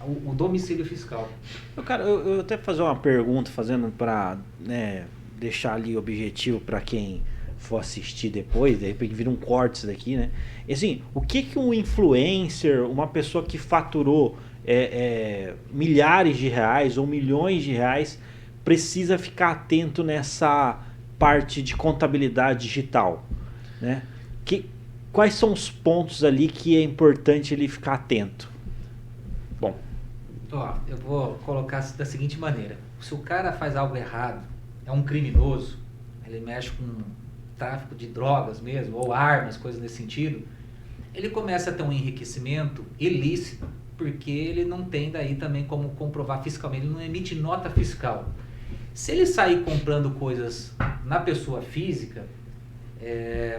o domicílio fiscal. Eu até fazer uma pergunta, fazendo para, né, deixar ali objetivo para quem for assistir depois, de repente vira um corte isso daqui, né? E assim, o que que um influencer, uma pessoa que faturou milhares de reais ou milhões de reais, precisa ficar atento nessa parte de contabilidade digital, né? Que, quais são os pontos ali que é importante ele ficar atento? Bom, Ó, eu vou colocar da seguinte maneira. Se o cara faz algo errado, é um criminoso, ele mexe com tráfico de drogas mesmo, ou armas, coisas nesse sentido, ele começa a ter um enriquecimento ilícito, porque ele não tem daí também como comprovar fiscalmente, ele não emite nota fiscal. Se ele sair comprando coisas na pessoa física,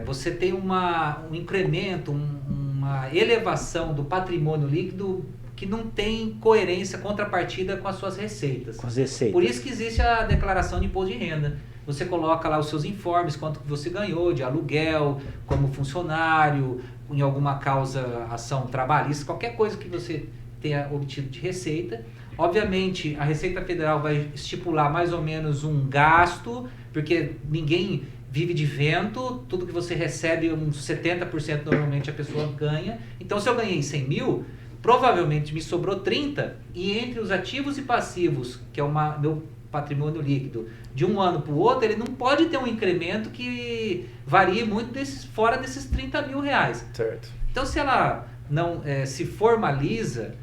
você tem um incremento, uma elevação do patrimônio líquido que não tem coerência, contrapartida com as suas receitas. Com as receitas. Por isso que existe a declaração de imposto de renda. Você coloca lá os seus informes, quanto que você ganhou de aluguel, como funcionário, em alguma causa, ação trabalhista, qualquer coisa que você tenha obtido de receita. Obviamente, a Receita Federal vai estipular mais ou menos um gasto, porque ninguém vive de vento, tudo que você recebe, uns 70% normalmente a pessoa ganha. Então, se eu ganhei 100 mil, provavelmente me sobrou 30, e entre os ativos e passivos, que é meu patrimônio líquido, de um ano para o outro, ele não pode ter um incremento que varie muito fora desses 30 mil reais. certo. Então, se ela não se formaliza,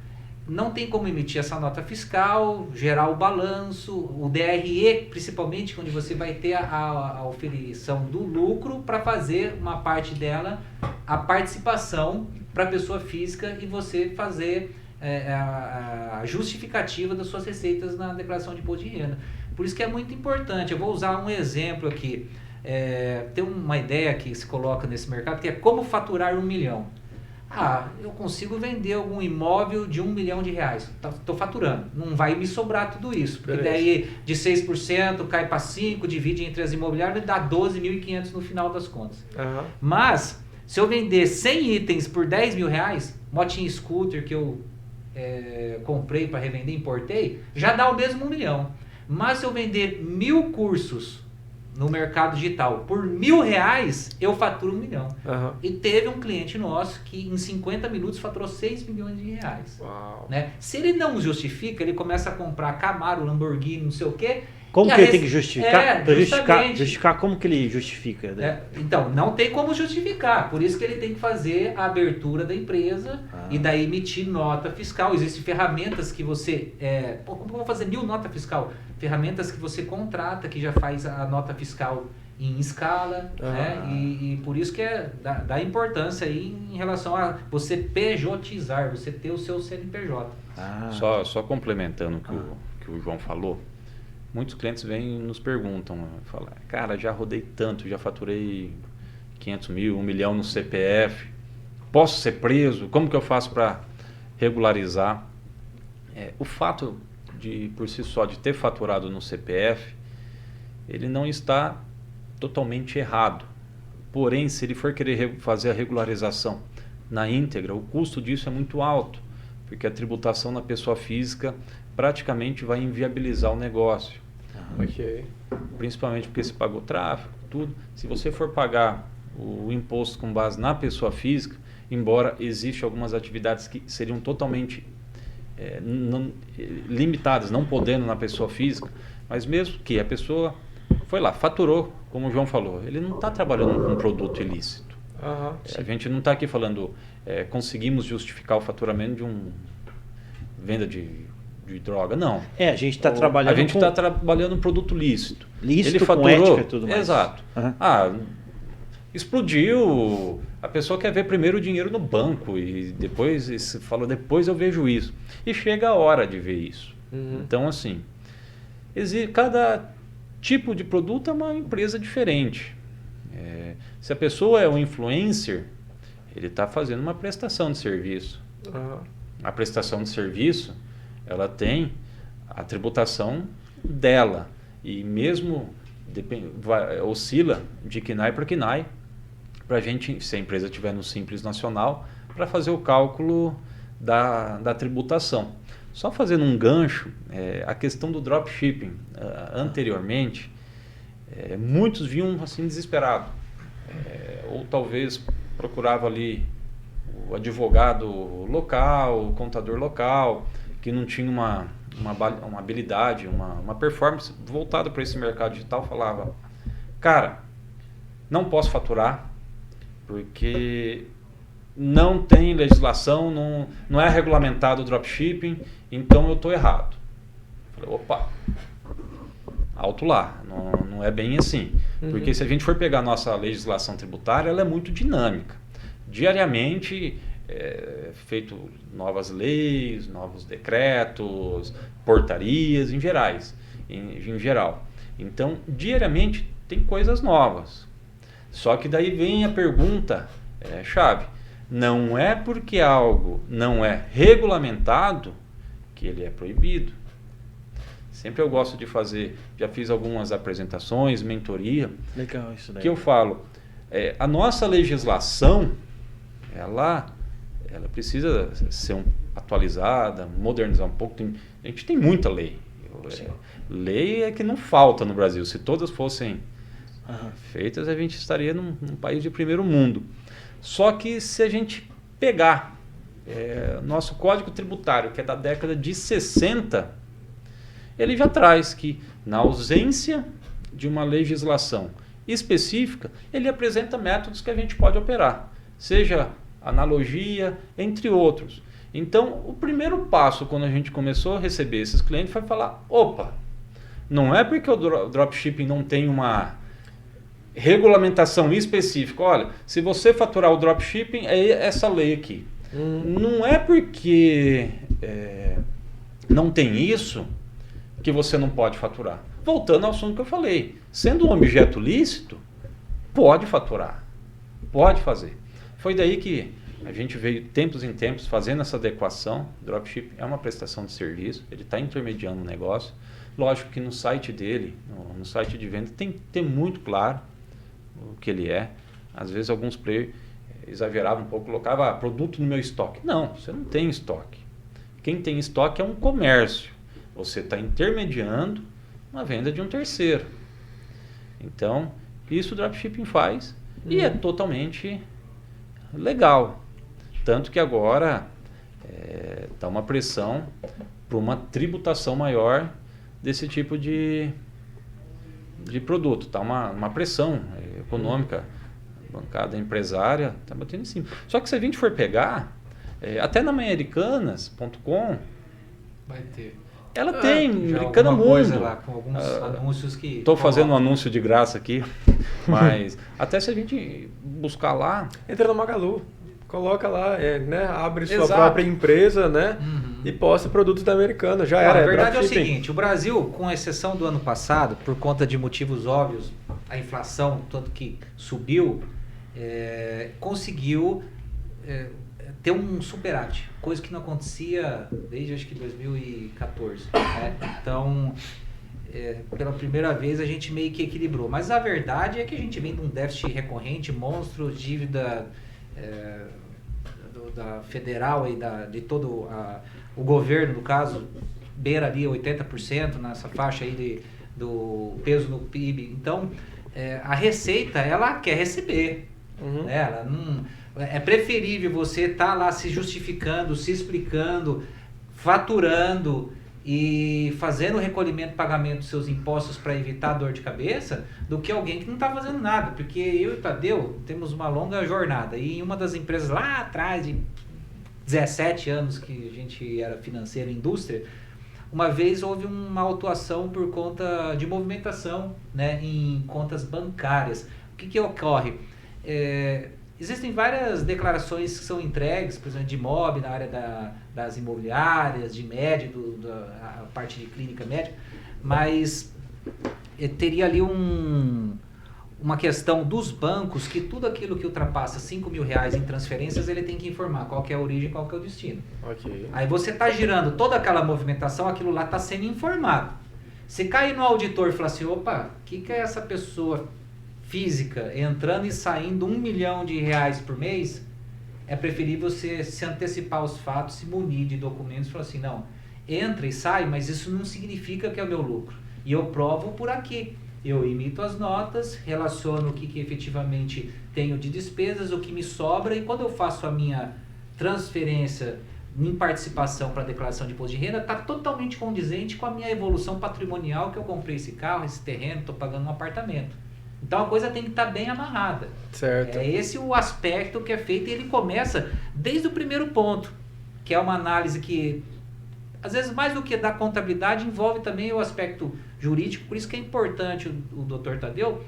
não tem como emitir essa nota fiscal, gerar o balanço, o DRE, principalmente, onde você vai ter a oferição do lucro para fazer uma parte dela, a participação para a pessoa física, e você fazer a justificativa das suas receitas na declaração de imposto de renda. Por isso que é muito importante. Eu vou usar um exemplo aqui. Tem uma ideia que se coloca nesse mercado, que é como faturar 1 milhão. Eu consigo vender algum imóvel de 1 milhão de reais. Estou faturando. Não vai me sobrar tudo isso. Porque daí de 6% cai para 5%, divide entre as imobiliárias e dá 12.500 no final das contas. Aham. Mas, se eu vender 100 itens por 10 mil reais, motinha scooter que eu comprei para revender, importei, já dá o mesmo 1 milhão. Mas se eu vender 1.000 cursos no mercado digital por R$1.000, eu faturo 1 milhão. Aham. E teve um cliente nosso que em 50 minutos faturou 6 milhões de reais. Uau. Né? Se ele não justifica, ele começa a comprar Camaro, Lamborghini, não sei o quê. Como e que a ele tem que justificar? Pra justificar, como que ele justifica? Né? Então, não tem como justificar. Por isso que ele tem que fazer a abertura da empresa e daí emitir nota fiscal. Existem ferramentas que você... como eu vou fazer 1.000 nota fiscal? Ferramentas que você contrata, que já faz a nota fiscal em escala. Né? E por isso que dá importância aí em relação a você pejotizar, você ter o seu CNPJ. Só complementando o que o João falou, muitos clientes vêm e nos perguntam, falam, cara, já rodei tanto, já faturei 500 mil, 1 milhão no CPF, posso ser preso? Como que eu faço para regularizar? O fato por si só, de ter faturado no CPF, ele não está totalmente errado. Porém, se ele for querer fazer a regularização na íntegra, o custo disso é muito alto, porque a tributação na pessoa física praticamente vai inviabilizar o negócio. Ok. Principalmente porque se pagou tráfego, tudo. Se você for pagar o imposto com base na pessoa física, embora existam algumas atividades que seriam totalmente limitadas, não podendo na pessoa física, mas mesmo que a pessoa foi lá, faturou, como o João falou, ele não está trabalhando com um produto ilícito. A gente não está aqui falando, conseguimos justificar o faturamento de uma venda de droga, não. A gente está trabalhando. A gente está trabalhando um produto lícito. Lícito, ele faturou, com ética e tudo mais. Exato. Explodiu. A pessoa quer ver primeiro o dinheiro no banco e depois fala, depois eu vejo isso. E chega a hora de ver isso. Então, assim, cada tipo de produto é uma empresa diferente. Se a pessoa é um influencer, ele está fazendo uma prestação de serviço. A prestação de serviço, ela tem a tributação dela. E mesmo oscila de KNAI para KNAI, para a gente, se a empresa estiver no Simples Nacional, para fazer o cálculo da tributação. Só fazendo um gancho, a questão do dropshipping, anteriormente, muitos vinham assim desesperados, ou talvez procurava ali o advogado local, o contador local, que não tinha uma habilidade, uma performance voltada para esse mercado digital, falava, cara, não posso faturar, porque não tem legislação, não é regulamentado o dropshipping, então eu estou errado. Falei, opa, alto lá, não é bem assim. Porque se a gente for pegar a nossa legislação tributária, ela é muito dinâmica. Diariamente feito novas leis, novos decretos, portarias em geral. Então, diariamente tem coisas novas. Só que daí vem a pergunta chave. Não é porque algo não é regulamentado que ele é proibido. Sempre eu gosto de fazer, já fiz algumas apresentações, mentoria. Legal isso daí. Que eu falo, a nossa legislação, ela precisa ser atualizada, modernizar um pouco. A gente tem muita lei. Lei é que não falta no Brasil. Se todas fossem feitas, a gente estaria num país de primeiro mundo. Só que se a gente pegar nosso Código Tributário, que é da década de 60, ele já traz que, na ausência de uma legislação específica, ele apresenta métodos que a gente pode operar, seja analogia, entre outros. Então, o primeiro passo, quando a gente começou a receber esses clientes, foi falar, opa, não é porque o dropshipping não tem uma regulamentação específica. Olha, se você faturar o dropshipping, é essa lei aqui. Não é porque não tem isso que você não pode faturar. Voltando ao assunto que eu falei, sendo um objeto lícito, pode faturar, pode fazer. Foi daí que a gente veio tempos em tempos fazendo essa adequação. Dropship é uma prestação de serviço, ele está intermediando o negócio. Lógico que no site dele, no site de venda, tem que ter muito claro o que ele é. Às vezes alguns players exageravam um pouco, colocavam produto no meu estoque. Não, você não tem estoque. Quem tem estoque é um comércio. Você está intermediando uma venda de um terceiro. Então, isso o dropshipping faz e é totalmente legal. Tanto que agora está uma pressão para uma tributação maior desse tipo de produto. Está uma pressão econômica, bancada empresária, está batendo em cima. Só que se a gente for pegar, até na Americanas.com, vai ter. Ela tem, Americana Mundo. Coisa lá, com alguns anúncios que... Estou fazendo um anúncio de graça aqui, mas até se a gente buscar lá... Entra no Magalu, coloca lá, abre sua Exato. própria empresa, e posta produtos da Americana. Já era. A verdade é o seguinte, o Brasil, com exceção do ano passado, por conta de motivos óbvios, a inflação, tanto que subiu, conseguiu ter um superávit, coisa que não acontecia desde acho que 2014. Então, pela primeira vez a gente meio que equilibrou. Mas a verdade é que a gente vem de um déficit recorrente, monstro, dívida da federal e de todo o governo, no caso, beira ali 80% nessa faixa aí do peso no PIB. Então, a Receita, ela quer receber. Ela não... É preferível você estar lá se justificando, se explicando, faturando e fazendo o recolhimento e pagamento dos seus impostos para evitar dor de cabeça, do que alguém que não está fazendo nada. Porque eu e o Tadeu temos uma longa jornada. E em uma das empresas lá atrás, de 17 anos que a gente era financeiro e indústria, uma vez houve uma autuação por conta de movimentação, em contas bancárias. O que ocorre? Existem várias declarações que são entregues, por exemplo, de IMOB na área das imobiliárias, de médico, a parte de clínica médica, mas teria ali uma questão dos bancos que tudo aquilo que ultrapassa R$5.000 em transferências, ele tem que informar qual que é a origem e qual que é o destino. Okay. Aí você está girando toda aquela movimentação, aquilo lá está sendo informado. Se cair no auditor e falar assim, opa, o que é essa pessoa física entrando e saindo R$1 milhão por mês, é preferível você se antecipar aos fatos, se munir de documentos e falar assim, não, entra e sai, mas isso não significa que é o meu lucro. E eu provo por aqui. Eu emito as notas, relaciono o que efetivamente tenho de despesas, o que me sobra, e quando eu faço a minha transferência em participação para a declaração de imposto de renda, está totalmente condizente com a minha evolução patrimonial, que eu comprei esse carro, esse terreno, estou pagando um apartamento. Então a coisa tem que estar bem amarrada. Certo. É esse o aspecto que é feito, e ele começa desde o primeiro ponto, que é uma análise que, às vezes, mais do que da contabilidade, envolve também o aspecto jurídico. Por isso que é importante o Dr. Tadeu,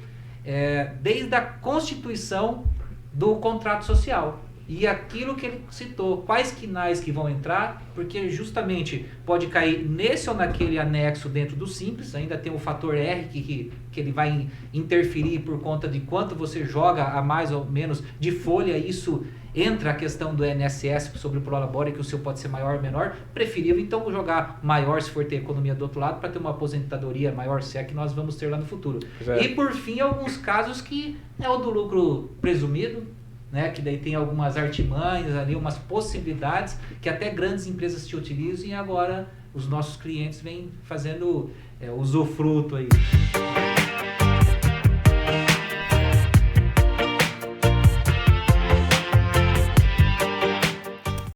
desde a constituição do contrato social. E aquilo que ele citou, quais quinais que vão entrar, porque justamente pode cair nesse ou naquele anexo dentro do Simples, ainda tem o fator R que ele vai interferir por conta de quanto você joga a mais ou menos de folha, isso entra a questão do INSS sobre o prolabore, que o seu pode ser maior ou menor, preferível então jogar maior se for ter economia do outro lado, para ter uma aposentadoria maior, se é que nós vamos ter lá no futuro. É. E por fim, alguns casos que é o do lucro presumido, né, que daí tem algumas artimanhas ali, umas possibilidades que até grandes empresas te utilizam, e agora os nossos clientes vêm fazendo usufruto aí.